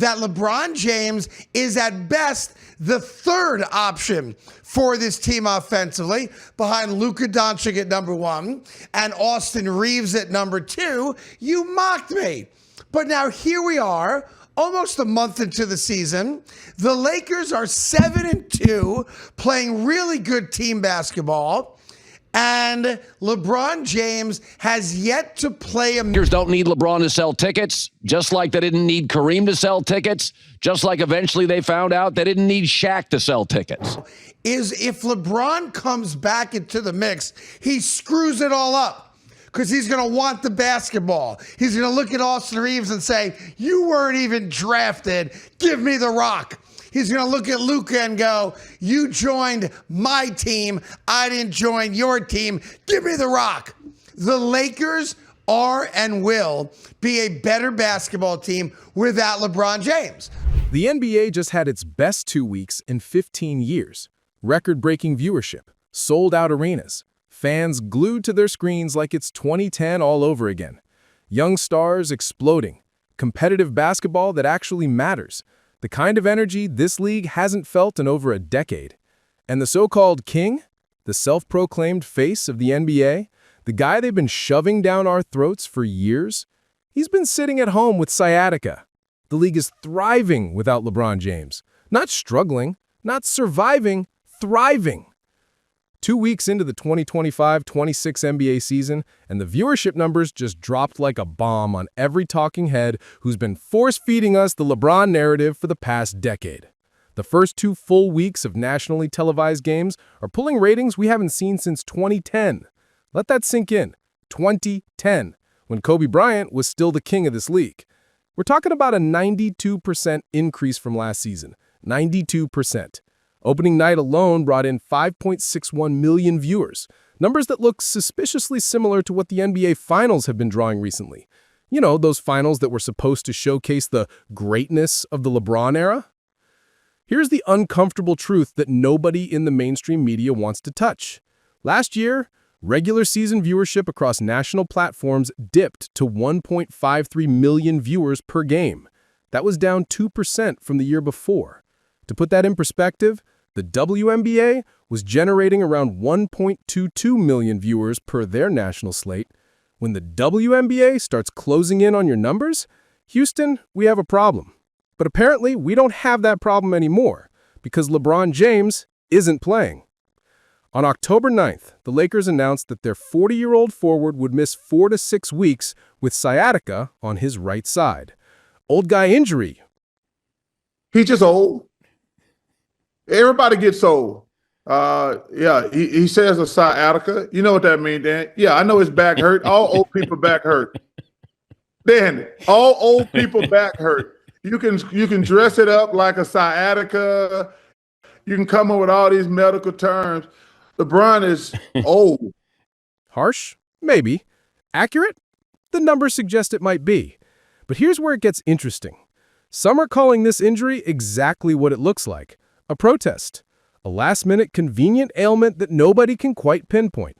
that LeBron James is at best the third option for this team offensively, behind Luka Dončić at number 1 and Austin Reeves at number 2. You mocked me. But now here we are, almost a month into the season. The Lakers are 7-2, playing really good team basketball. And LeBron James has yet to play a... Lakers don't need LeBron to sell tickets, just like they didn't need Kareem to sell tickets, just like eventually they found out they didn't need Shaq to sell tickets. Is if LeBron comes back into the mix, he screws it all up because he's going to want the basketball. He's going to look at Austin Reeves and say, you weren't even drafted. Give me the rock. He's going to look at Luka and go, you joined my team. I didn't join your team. Give me the rock. The Lakers are and will be a better basketball team without LeBron James. The NBA just had its best 2 weeks in 15 years. Record-breaking viewership, sold-out arenas, fans glued to their screens like it's 2010 all over again. Young stars exploding, competitive basketball that actually matters. The kind of energy this league hasn't felt in over a decade. And the so-called king, the self-proclaimed face of the NBA, the guy they've been shoving down our throats for years, he's been sitting at home with sciatica. The league is thriving without LeBron James. Not struggling, not surviving, thriving. 2 weeks into the 2025-26 NBA season, and the viewership numbers just dropped like a bomb on every talking head who's been force-feeding us the LeBron narrative for the past decade. The first 2 full weeks of nationally televised games are pulling ratings we haven't seen since 2010. Let that sink in. 2010, when Kobe Bryant was still the king of this league. We're talking about a 92% increase from last season. 92%. Opening night alone brought in 5.61 million viewers, numbers that look suspiciously similar to what the NBA Finals have been drawing recently. You know, those finals that were supposed to showcase the greatness of the LeBron era? Here's the uncomfortable truth that nobody in the mainstream media wants to touch. Last year, regular season viewership across national platforms dipped to 1.53 million viewers per game. That was down 2% from the year before. To put that in perspective, the WNBA was generating around 1.22 million viewers per their national slate. When the WNBA starts closing in on your numbers, Houston, we have a problem. But apparently, we don't have that problem anymore because LeBron James isn't playing. On October 9th, the Lakers announced that their 40-year-old forward would miss 4 to 6 weeks with sciatica on his right side. Old guy injury. He's just old. Everybody gets old. Yeah, he says a sciatica. You know what that means, Dan? Yeah, I know his back hurt. All old people back hurt. Dan, all old people back hurt. You can dress it up like a sciatica. You can come up with all these medical terms. LeBron is old. Harsh? Maybe. Accurate? The numbers suggest it might be. But here's where it gets interesting. Some are calling this injury exactly what it looks like. A protest. A last-minute convenient ailment that nobody can quite pinpoint.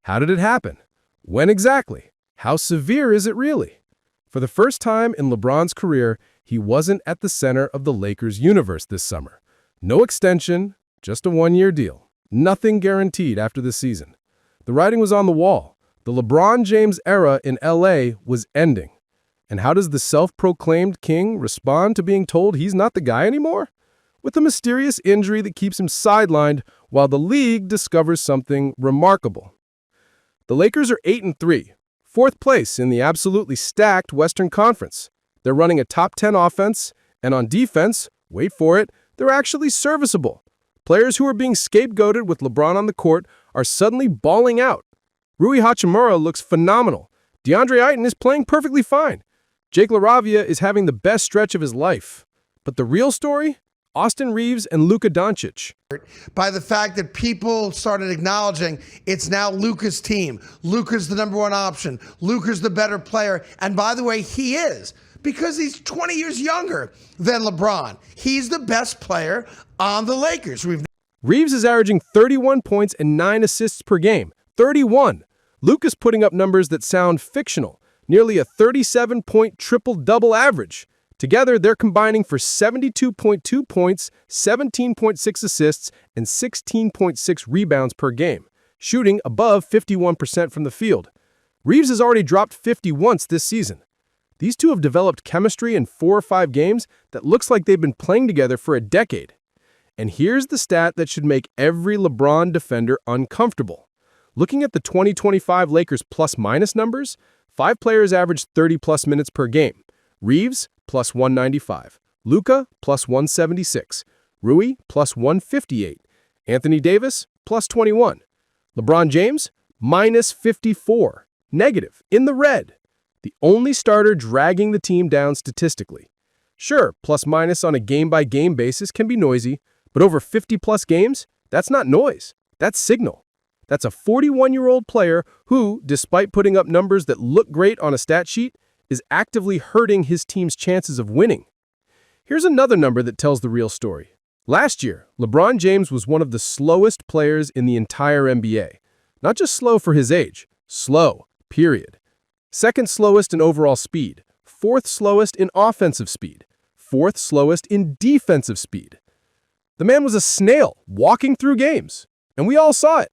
How did it happen? When exactly? How severe is it really? For the first time in LeBron's career, he wasn't at the center of the Lakers' universe this summer. No extension, just a one-year deal. Nothing guaranteed after the season. The writing was on the wall. The LeBron James era in LA was ending. And how does the self-proclaimed king respond to being told he's not the guy anymore? With a mysterious injury that keeps him sidelined while the league discovers something remarkable. The Lakers are 8-3, 4th place in the absolutely stacked Western Conference. They're running a top 10 offense, and on defense, wait for it, they're actually serviceable. Players who are being scapegoated with LeBron on the court are suddenly balling out. Rui Hachimura looks phenomenal. DeAndre Ayton is playing perfectly fine. Jake LaRavia is having the best stretch of his life. But the real story? Austin Reeves and Luka Dončić. By the fact that people started acknowledging it's now Luka's team. Luka's the number 1 option. Luka's the better player. And by the way, he is, because he's 20 years younger than LeBron. He's the best player on the Lakers. Reeves is averaging 31 points and 9 assists per game. 31. Luka's putting up numbers that sound fictional. Nearly a 37-point triple-double average. Together, they're combining for 72.2 points, 17.6 assists, and 16.6 rebounds per game, shooting above 51% from the field. Reeves has already dropped 50 once this season. These two have developed chemistry in 4 or 5 games that looks like they've been playing together for a decade. And here's the stat that should make every LeBron defender uncomfortable. Looking at the 2025 Lakers plus-minus numbers, 5 players averaged 30-plus minutes per game. Reeves, plus 195. Luka, plus 176. Rui, plus 158. Anthony Davis, plus 21. LeBron James, minus 54. Negative, in the red. The only starter dragging the team down statistically. Sure, plus-minus on a game-by-game basis can be noisy, but over 50-plus games, that's not noise. That's signal. That's a 41-year-old player who, despite putting up numbers that look great on a stat sheet, is actively hurting his team's chances of winning. Here's another number that tells the real story. Last year, LeBron James was one of the slowest players in the entire NBA. Not just slow for his age, slow, period. Second slowest in overall speed, 4th slowest in offensive speed, 4th slowest in defensive speed. The man was a snail walking through games, and we all saw it.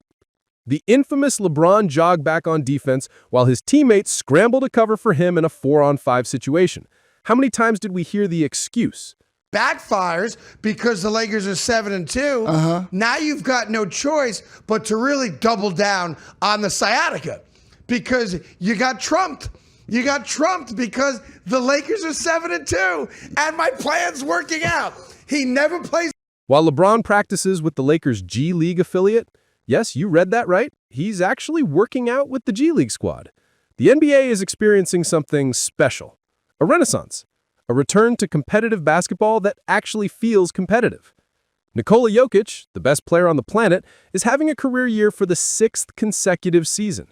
The infamous LeBron jogged back on defense while his teammates scrambled to cover for him in a 4-on-5 situation. How many times did we hear the excuse? Backfires because the Lakers are 7-2. Now you've got no choice but to really double down on the sciatica because you got trumped. You got trumped because the Lakers are 7-2 and my plan's working out. He never plays. While LeBron practices with the Lakers' G League affiliate, yes, you read that right, he's actually working out with the G League squad. The NBA is experiencing something special, a renaissance, a return to competitive basketball that actually feels competitive. Nikola Jokic, the best player on the planet, is having a career year for the 6th consecutive season.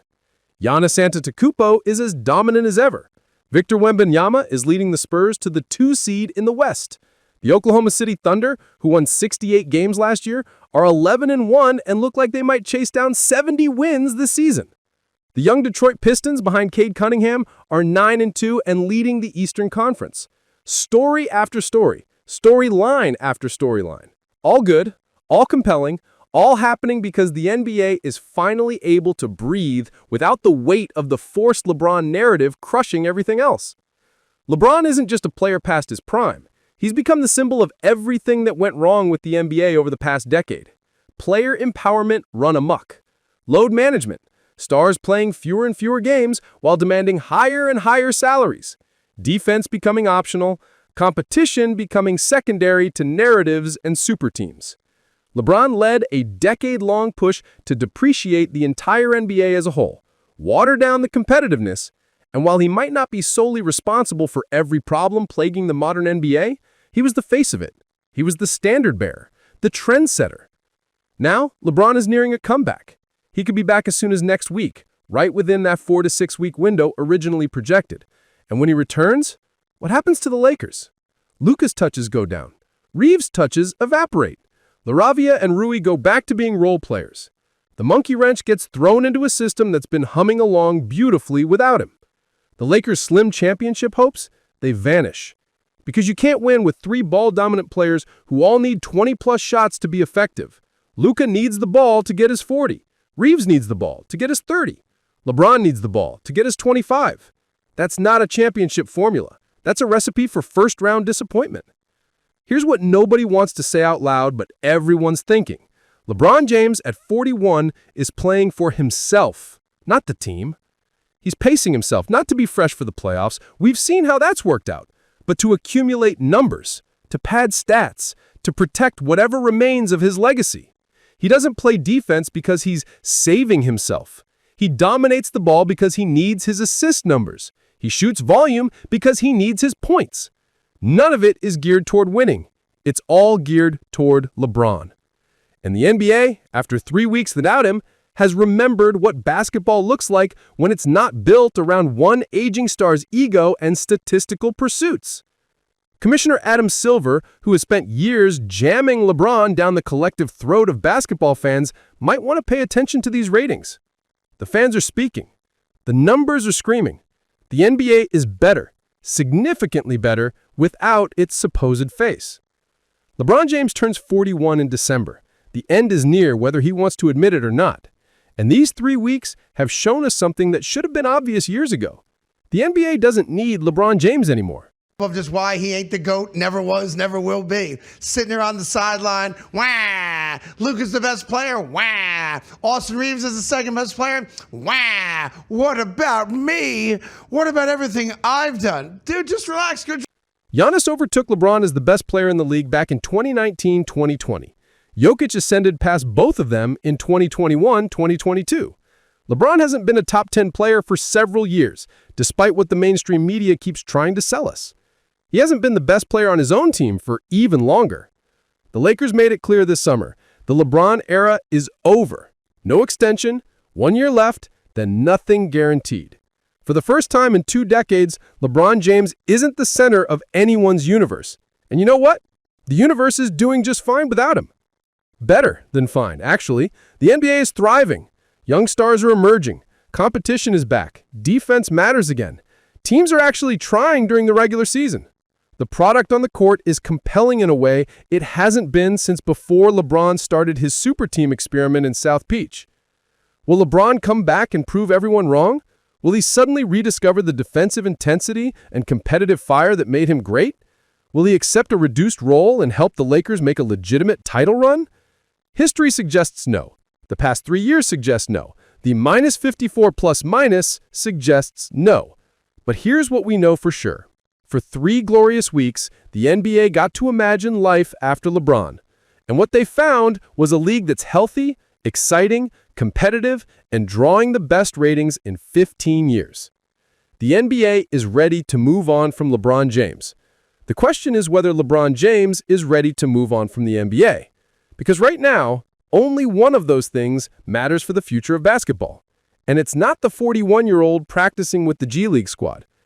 Giannis Antetokounmpo is as dominant as ever. Victor Wembanyama is leading the Spurs to the 2 seed in the West. The Oklahoma City Thunder, who won 68 games last year, are 11-1 and look like they might chase down 70 wins this season. The young Detroit Pistons behind Cade Cunningham are 9-2 and leading the Eastern Conference. Story after story, storyline after storyline. All good, all compelling, all happening because the NBA is finally able to breathe without the weight of the forced LeBron narrative crushing everything else. LeBron isn't just a player past his prime. He's become the symbol of everything that went wrong with the NBA over the past decade. Player empowerment run amok. Load management. Stars playing fewer and fewer games while demanding higher and higher salaries. Defense becoming optional. Competition becoming secondary to narratives and super teams. LeBron led a decade-long push to depreciate the entire NBA as a whole, water down the competitiveness, and while he might not be solely responsible for every problem plaguing the modern NBA, he was the face of it. He was the standard bearer, the trendsetter. Now, LeBron is nearing a comeback. He could be back as soon as next week, right within that 4 to 6 week window originally projected. And when he returns, what happens to the Lakers? Luka's touches go down. Reeves' touches evaporate. LaRavia and Rui go back to being role players. The monkey wrench gets thrown into a system that's been humming along beautifully without him. The Lakers' slim championship hopes, they vanish. Because you can't win with 3 ball-dominant players who all need 20-plus shots to be effective. Luka needs the ball to get his 40. Reeves needs the ball to get his 30. LeBron needs the ball to get his 25. That's not a championship formula. That's a recipe for first-round disappointment. Here's what nobody wants to say out loud, but everyone's thinking. LeBron James at 41 is playing for himself, not the team. He's pacing himself, not to be fresh for the playoffs. We've seen how that's worked out, but to accumulate numbers, to pad stats, to protect whatever remains of his legacy. He doesn't play defense because he's saving himself. He dominates the ball because he needs his assist numbers. He shoots volume because he needs his points. None of it is geared toward winning. It's all geared toward LeBron. And the NBA, after 3 weeks without him, has remembered what basketball looks like when it's not built around one aging star's ego and statistical pursuits. Commissioner Adam Silver, who has spent years jamming LeBron down the collective throat of basketball fans, might want to pay attention to these ratings. The fans are speaking. The numbers are screaming. The NBA is better. significantly better without its supposed face. LeBron James turns 41 in December. The end is near, whether he wants to admit it or not. And these 3 weeks have shown us something that should have been obvious years ago. The NBA doesn't need LeBron James anymore. Of just why he ain't the GOAT, never was, never will be. Sitting there on the sideline, wah! Luka's the best player, wah! Austin Reeves is the second best player, wah! What about me? What about everything I've done? Dude, just relax. Good. Giannis overtook LeBron as the best player in the league back in 2019-2020. Jokic ascended past both of them in 2021-2022. LeBron hasn't been a top 10 player for several years, despite what the mainstream media keeps trying to sell us. He hasn't been the best player on his own team for even longer. The Lakers made it clear this summer, the LeBron era is over. No extension, 1 year left, then nothing guaranteed. For the first time in 2 decades, LeBron James isn't the center of anyone's universe. And you know what? The universe is doing just fine without him. Better than fine, actually. The NBA is thriving. Young stars are emerging. Competition is back. Defense matters again. Teams are actually trying during the regular season. The product on the court is compelling in a way it hasn't been since before LeBron started his super team experiment in South Beach. Will LeBron come back and prove everyone wrong? Will he suddenly rediscover the defensive intensity and competitive fire that made him great? Will he accept a reduced role and help the Lakers make a legitimate title run? History suggests no. The past 3 years suggest no. The minus 54 plus minus suggests no. But here's what we know for sure. For 3 glorious weeks, the NBA got to imagine life after LeBron. And what they found was a league that's healthy, exciting, competitive, and drawing the best ratings in 15 years. The NBA is ready to move on from LeBron James. The question is whether LeBron James is ready to move on from the NBA. Because right now, only one of those things matters for the future of basketball. And it's not the 41-year-old practicing with the G League squad.